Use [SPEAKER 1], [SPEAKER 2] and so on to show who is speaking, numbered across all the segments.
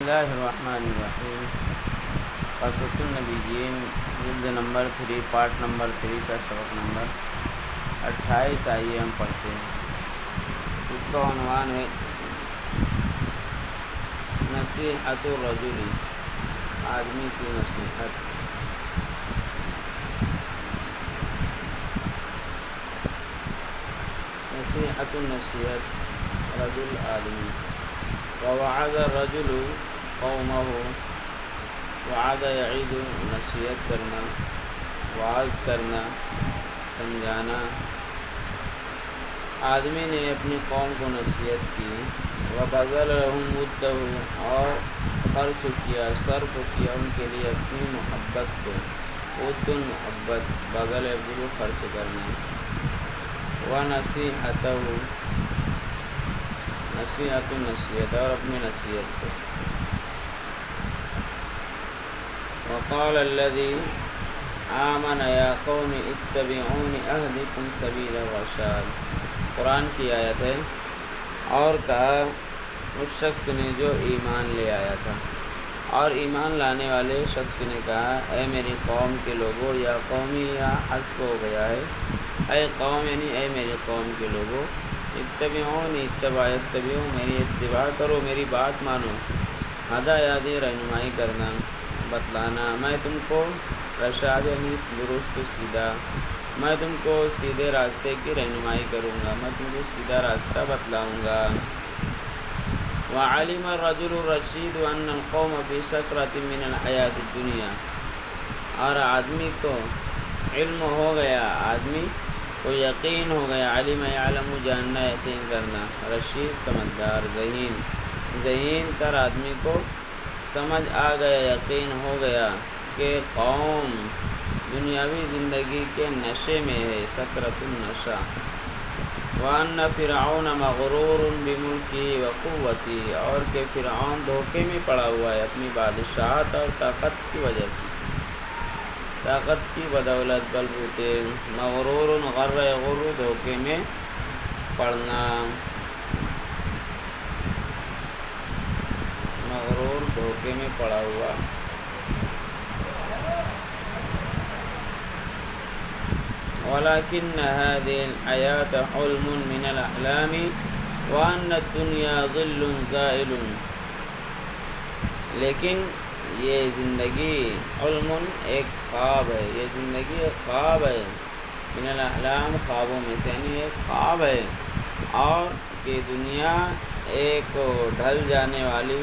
[SPEAKER 1] بسم اللہ الرحمن الرحیم۔ قصص النبیین جلد نمبر 3 پارٹ نمبر 3 کا سبق نمبر 28 آئیے ہم پڑھتے ہیں۔ اس کا عنوان ہے نصیحت الرجل، آدمی کی نصیحت۔ نصیحت النصیحت رجل آدمی۔ ووعد الرجل قومه، وعد یعید نصیحت کرنا، وعظ کرنا، سمجھانا۔ آدمی نے اپنی قوم کو نصیحت کی۔ وبذل لهم وده، اور خرچ کیا، صرف کیا ان کے لیے اپنی محبت کو۔ ود محبت، بذل یبذل خرچ کرنا۔ ونصیحتہ، نصیحت النصیحت، اور اپنی نصیحت کو۔ وقال الذی آمن یا قوم اتبعون اہدکم سبیل الرشاد، قرآن کی آیت ہے۔ اور کہا اس شخص نے جو ایمان لے آیا تھا، اور ایمان لانے والے شخص نے کہا اے میری قوم کے لوگوں، یا قومی یا حذف ہو گیا ہے، اے قوم یعنی اے میری قوم کے لوگوں، اتبعون اتبعو میری اتباع کرو، میری بات مانو، ہدایتی رہنمائی کرنا، بتلانا، میں تم کو رشاد یعنی درست سیدھا، میں تم کو سیدھے راستے کی رہنمائی کروں گا، میں تم کو سیدھا راستہ بتلاؤں گا۔ وعلم الرجل الرشید ان القوم فی سکرۃ من الحیاۃ الدنیا، اور آدمی کو علم ہو گیا، آدمی کو یقین ہو گیا، علم یعلم جاننا، یقین کرنا، رشید سمجھدار، ذہین تر آدمی کو سمجھ آ گیا، یقین ہو گیا کہ قوم دنیاوی زندگی کے نشے میں ہے، سکرۃ النشا۔ وان فرعون مغرور بملکہ وقوتہ، اور کہ فرعون دھوکے میں پڑا ہوا ہے اپنی بادشاہت اور طاقت کی وجہ سے، طاقت کی بدولت، بلبوتے، مغرور غر یغر، دھوکے میں پڑنا، مغرور دھوکے میں پڑا ہوا۔ وَلَكِنَّ هَذِهِ الْحَيَاةَ حُلْمٌ مِّنَ الْأَحْلَامِ وَأَنَّ الدُّنْيَا ظِلٌّ زَائِلٌ، لیکن یہ زندگی حلم ایک خواب ہے، یہ زندگی ایک خواب ہے، من الاحلام خوابوں میں سے، یعنی ایک خواب ہے، اور کہ دنیا ایک ڈھل جانے والا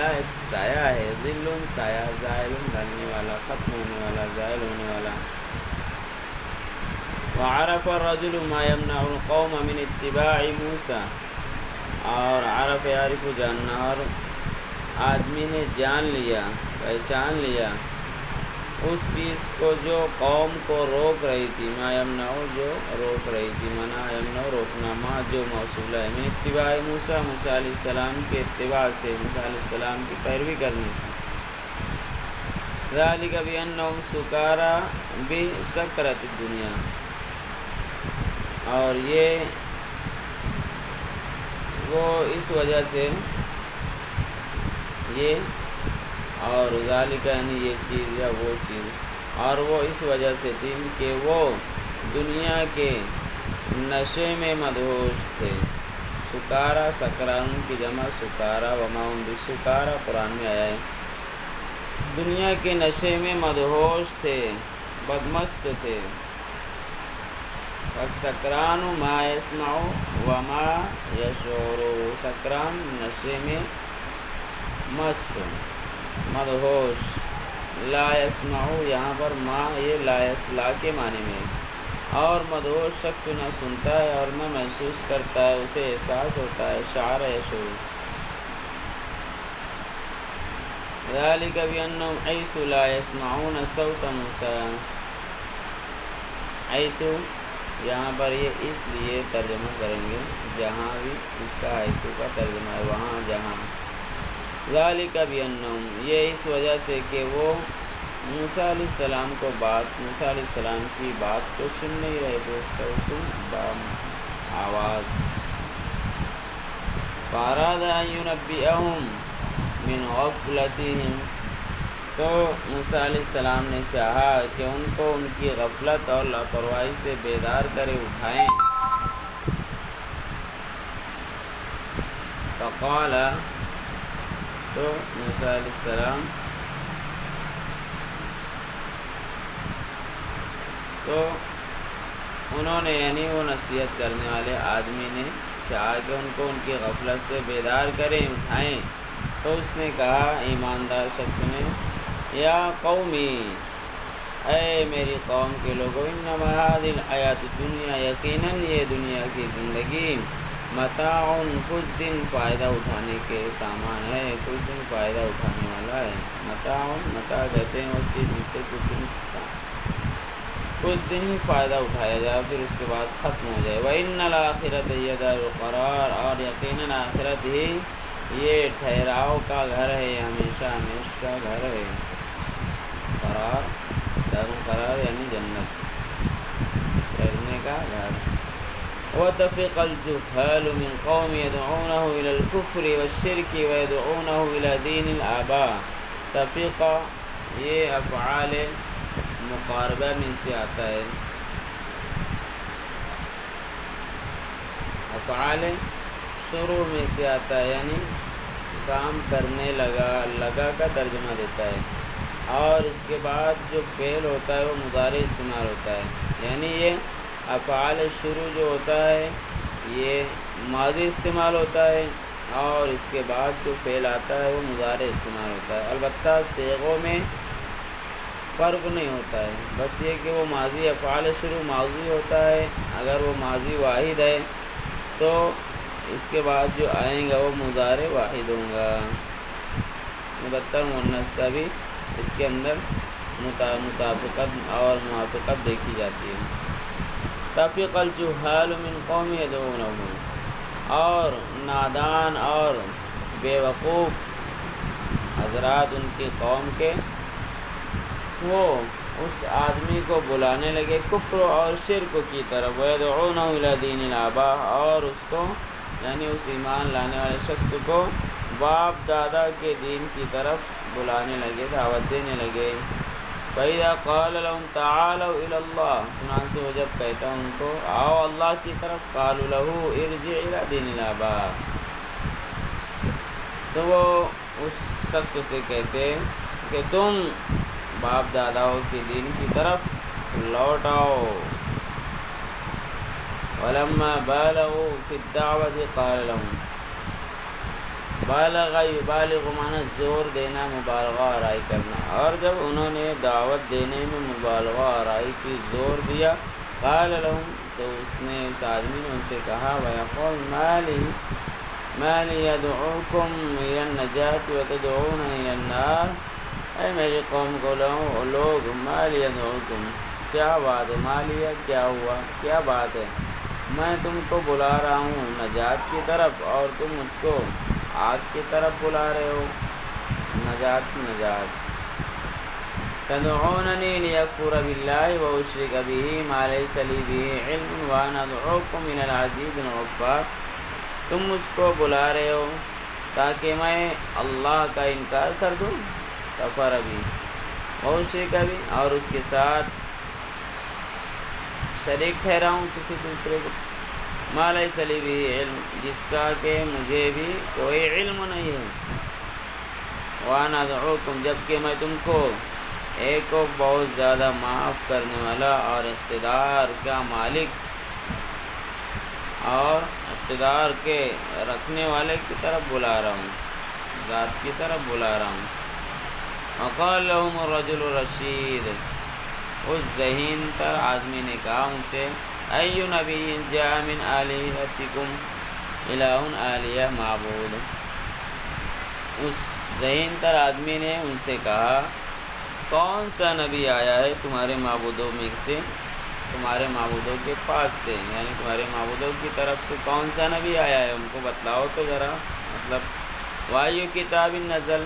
[SPEAKER 1] ایک سایہ ہے، ظل سایہ، زائل ڈھلنے والا، ختم ہونے والا، زائل ہونے والا۔ وعرف الرجل ما يمنع القوم من اتباع موسیٰ، اور عرف یعرف جاننا، اور آدمی نے جان لیا، پہچان لیا اس چیز کو جو قوم کو روک رہی تھی، ما یمنع جو روک رہی تھی، منع یمنع روکنا، ما جو موصولہ ہے، من اتباع موسیٰ، موسیٰ علیہ السلام کے اتباع سے، موسیٰ علیہ السلام کی پیروی کرنے سے۔ ذالک بانہم سکاریٰ بسکرۃ الدنیا، اور یہ وہ اس وجہ سے، یہ اور ذالک یعنی یہ چیز یا وہ چیز، اور وہ اس وجہ سے تھی کہ وہ دنیا کے نشے میں مدہوش تھے۔ سکارا سکران کی جمع سکارا، وما ہم بسکارا قرآن میں آیا ہے۔ دنیا کے نشے میں مدہوش تھے، بدمست تھے۔ سکران ما یسمع وما یشعر، سکران نشے میں مست، مدہوش۔ لا یسمع یہاں پر ما یہ لا یسلا کے معنی میں، اور مدہوش شخص نہ سنتا ہے اور نہ محسوس کرتا ہے، اسے احساس ہوتا ہے، شعر یشعر۔ ذالک بانہم حیث لا یسمعون صوت موسیٰ، حیث یہاں پر یہ اس لیے ترجمہ کریں گے، جہاں بھی اس کا حیث کا ترجمہ ہے وہاں جہاں۔ ذالک بانہم یہ اس وجہ سے کہ وہ موسیٰ علیہ السلام کو موسیٰ علیہ السلام کی بات کو سن نہیں رہے تھے، صوت آواز۔ فاراد ان ينبئهم من غفلتهم، تو موسیٰ علیہ السلام نے چاہا کہ ان کو ان کی غفلت اور لاپرواہی سے بیدار کرے اٹھائیں۔ فقال، تو موسیٰ علیہ السلام تو انہوں نے یعنی وہ نصیحت کرنے والے آدمی نے چاہا کہ ان کو ان کی غفلت سے بیدار کریں اٹھائیں، تو اس نے کہا ایماندار شخص نے، یا قومی، اے میری قوم کے لوگوں، انما هذه الحیات الدنیا، یقیناً یہ دنیا کی زندگی، متاع، کچھ دن فائدہ اٹھانے کے سامان ہے، کچھ دن فائدہ اٹھانے والا ہے۔ متاع کہتے ہیں وہ چیز جس سے کچھ دن ہی فائدہ اٹھایا جائے پھر اس کے بعد ختم ہو جائے۔ وَإِنَّ الْآخِرَةَ هِيَ دَارُ الْقَرَارِ، اور یقیناً آخرت ہی یہ ٹھہراؤ کا گھر ہے، یہ ہمیشہ ہمیشہ کا گھر ہے۔ قرار، دار القرار یعنی جنت، ٹھہرنے کا گھر۔ وَتَفِقَ الْجُهَّالُ مِنْ قَوْمٍ يَدْعُونَهُ إِلَى الْكُفْرِ وَالشِّرْكِ وَيَدْعُونَهُ إِلَى دِينِ الْآبَاءِ۔ تفقہ یہ افعال مقاربہ میں سے آتا ہے، افعال شروع میں سے آتا ہے، یعنی کام کرنے لگا کا ترجمہ دیتا ہے، اور اس کے بعد جو فعل ہوتا ہے وہ مضارع استعمال ہوتا ہے، یعنی یہ افعال شروع جو ہوتا ہے یہ ماضی استعمال ہوتا ہے، اور اس کے بعد جو فعل آتا ہے وہ مضارع استعمال ہوتا ہے۔ البتہ صیغوں میں فرق نہیں ہوتا ہے، بس یہ کہ وہ ماضی افعال شروع ماضی ہوتا ہے، اگر وہ ماضی واحد ہے تو اس کے بعد جو آئیں گا وہ مضارع واحد ہوں گا۔ مذکر مؤنث کا بھی اس کے اندر مطابقت اور موافقت دیکھی جاتی ہے۔ تفق الجہال من قوم یدعونہ، اور نادان اور بیوقوف حضرات ان کی قوم کے وہ اس آدمی کو بلانے لگے کفر اور شرک کی طرف، وَيَدْعُونَهُ إِلَى دِينِ الْآبَاءِ، اور اس کو یعنی اس ایمان لانے والے شخص کو باپ دادا کے دین کی طرف بلانے لگے، دعوت دینے لگے۔ فَإِذَا قَالَ لَهُمْ تَعَالَوْا إِلَى اللَّهِ، چنانچہ وہ جب کہتا ان کو آؤ اللہ کی طرف، قَالُوا لَهُ ارْجِعْ إِلَى دِينِ الْآبَاءِ، تو وہ اس شخص سے کہتے کہ تم باپ داداؤں کے دین کی طرف لوٹ آؤ۔ وَلَمَّا بَالَغُوا فِي الدَّعْوَةِ قَالَ لَهُمْ، بالغ یبالغ معنی زور دینا، مبالغہ آرائی کرنا، اور جب انہوں نے دعوت دینے میں مبالغہ آرائی کی، زور دیا، قال لهم، تو اس آدمی نے ان سے کہا، وَيَقُولُ مَا لِي يَدْعُوكُمْ إِلَى النَّجَاةِ وَتَدْعُونَنِي إِلَى النَّارِ، اے میری قوم کو لوگ، مَا لِي يَدْعُوكُمْ، کیا بات ہے، مَا لِي کیا ہوا، کیا بات ہے، میں تم کو بلا رہا ہوں نجات کی طرف اور تم مجھ کو آگ کی طرف بلا رہے ہو، نجات۔ تدعوننی لیکفر باللہ واشرک بہ ما لیس لی بہ علم وانا ادعوکم من العزیز الغفار، تم مجھ کو بلا رہے ہو تاکہ میں اللہ کا انکار کر دوں، کفر بھی واشرک بھی، اور اس کے ساتھ شریک ٹھہراؤں کسی دوسرے کو، ما لیس لی بہ علم، جس کا کہ مجھے بھی کوئی علم نہیں ہے، وانا ادعوکم، جبکہ میں تم کو ایک کو بہت زیادہ معاف کرنے والا اور اقتدار کا مالک اور اقتدار کے رکھنے والے کی طرف بلا رہا ہوں، ذات کی طرف بلا رہا ہوں۔ وقال لهم الرجل الرشید، اس ذہین تر آدمی نے کہا ان سے، ای نبی جاء من آلہتکم الہ آلیہ معبود، اس ذہین تر آدمی نے ان سے کہا کون سا نبی آیا ہے تمہارے معبودوں میں سے، تمہارے معبودوں کے پاس سے، یعنی تمہارے معبودوں کی طرف سے کون سا نبی آیا ہے، ان کو بتلاؤ تو ذرا، مطلب وایو کتاب نزل،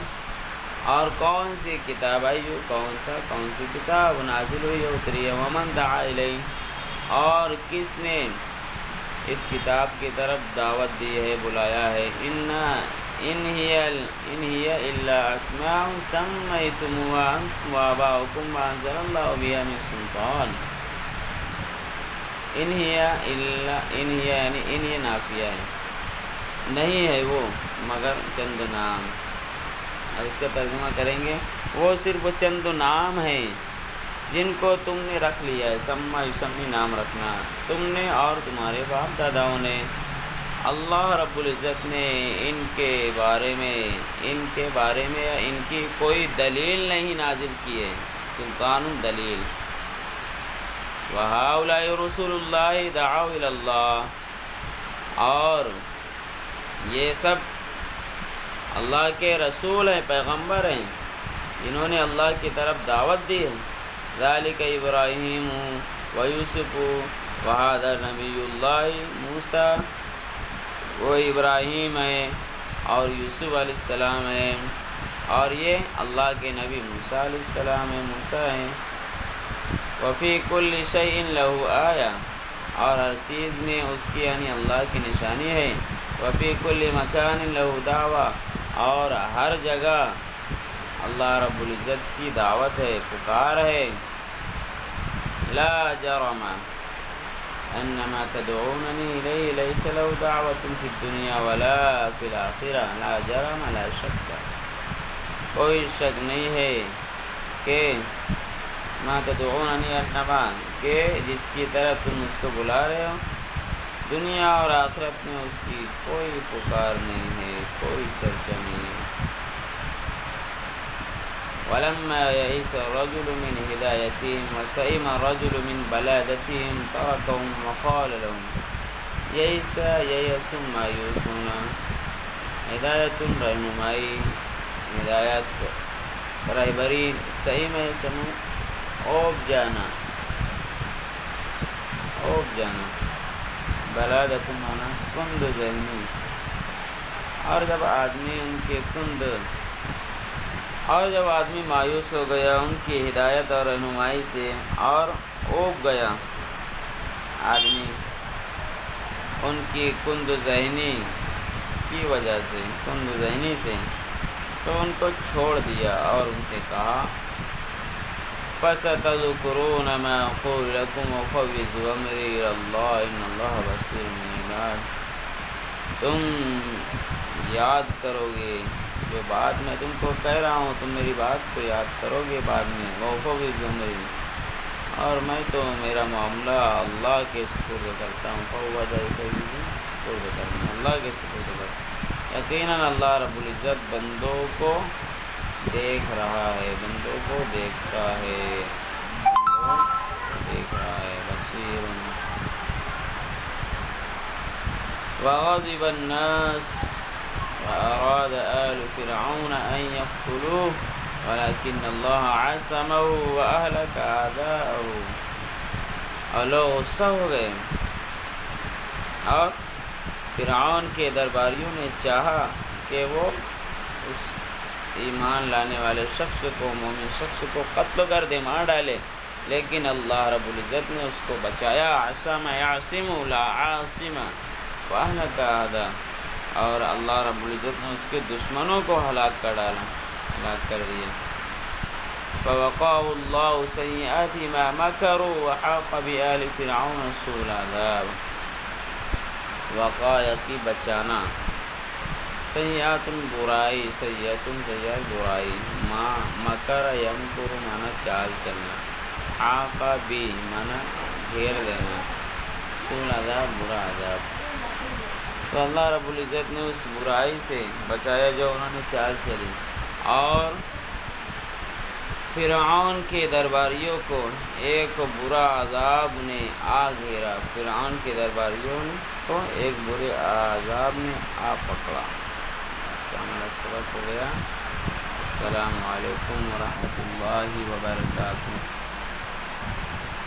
[SPEAKER 1] اور کون سی کتاب آئی، کون سی کتاب نازل ہوئی اتری ہے، ومن دعا الیہ، اور کس نے اس کتاب کی طرف دعوت دی ہے، بلایا ہے۔ ان هي الا اسماء سميتموها انتم وآباؤكم ما انزل الله بها من سلطان۔ ان هي یعنی ان یہ نافیہ ہے، نہیں ہے وہ مگر چند نام۔ اب اس کا ترجمہ کریں گے، وہ صرف چند نام ہیں جن کو تم نے رکھ لیا ہے، سما یسمی نام رکھنا تم نے اور تمہارے باپ داداؤں نے۔ اللہ رب العزت نے ان کے بارے میں یا ان کی کوئی دلیل نہیں نازل کی ہے، سلطان دلیل۔ وَهَؤُلَاءِ رُسُلُ اللَّهِ دَعَوْا إِلَى اللَّهِ، اور یہ سب اللہ کے رسول ہیں، پیغمبر ہیں، جنہوں نے اللہ کی طرف دعوت دی ہے۔ ذَلِكَ إِبْرَاهِيمُ وَيُوسُفُ وَهَذَا نَبِيُّ اللَّهِ مُوسَىٰ، وہ ابراہیم ہے اور یوسف علیہ السلام ہے، اور یہ اللہ کے نبی موسیٰ علیہ السلام ہے، موسیٰ ہیں۔ وفی کل شیء لہ آیہ، اور ہر چیز میں اس کی یعنی اللہ کی نشانی ہے۔ وفی کل مکان لہ دعویٰ، اور ہر جگہ اللہ رب العزت کی دعوت ہے، پکار ہے۔ لا جرم انما تدعوننی الیہ لیس لہ دعوۃ فی الدنیا ولا فی الآخرہ، لا جرم لا شک، کوئی شک نہیں ہے کہ ما تدعوننی انما، کہ جس کی طرف تم اس کو بلا رہے ہو، دنیا اور آخرت میں اس کی کوئی پکار نہیں ہے، کوئی چرچا نہیں ہے۔ وَلَمَّا يَئِسَ الرَّجُلُ مِنْ هِدَایَتِهِمْ وَسَئِمَ الرَّجُلُ مِنْ بَلَادَتِهِمْ تَرَكَهُمْ وَقَالَ لَهُمْ يَئِسَ يَئِسُ مایوسون، ہدایت رہنمائی، ہدایت رہبری، سئم سمو اوب جانا، بلادت مانا کند ذہنی، اور جب آدمی مایوس ہو گیا ان کی ہدایت اور رہنمائی سے، اور اوب گیا آدمی ان کی کند ذہنی کی وجہ سے، تو ان کو چھوڑ دیا اور ان سے کہا فَسَتَذْكُرُونَ مَا أَقُولُ لَكُمْ وَأُفَوِّضُ أَمْرِي إِلَى اللَّهِ إِنَّ اللَّهَ بَصِيرٌ بِالْعِبَادِ، تم یاد کرو گے جو بات میں تم کو کہہ رہا ہوں، تم میری بات کو یاد کرو گے بعد میں۔ وَأُفَوِّضُ أَمْرِي، اور میں تو میرا معاملہ اللہ کے سپرد کرتا ہوں، سپرد کرنا، اللہ کے سپرد کرتا ہوں۔ یقیناً اللہ رب العزت بندوں کو دیکھ رہا ہے، بندوں کو دیکھتا ہے، بصیر۔ وغضب الناس وأراد آل فرعون أن يقتلوه ولكن الله عصمه وأهلك أعداءه، اور لوگ غصہ ہو گئے، اور فرعون کے درباریوں نے چاہا کہ وہ اس ایمان لانے والے شخص کو، مومن شخص کو قتل کر دے، مار ڈالے، لیکن اللہ رب العزت نے اس کو بچایا۔ عصم یعصم لا عاصم وأهلك أعداءه، اور اللہ رب العزت نے اس کے دشمنوں کو ہلاک کر دیا۔ فوقاه الله سيئات ما مكروا وحاق بآل فرعون سوء العذاب، وقایتی بچانا، سیئات برائی، سیئات برائی، ما مکر یمکر مانا چال چلنا، حاق بھی مانا گھیر لینا، سوء العذاب برا عذاب۔ تو اللہ رب العزت نے اس برائی سے بچایا جو انہوں نے چال چلی، اور فرعون کے درباریوں کو ایک برا عذاب نے آ گھیرا، فرعون کے درباریوں کو ایک برے عذاب نے آ پکڑا۔ اس کا ہمارا سبق ہو گیا۔ السلام علیکم ورحمۃ اللہ وبرکاتہ۔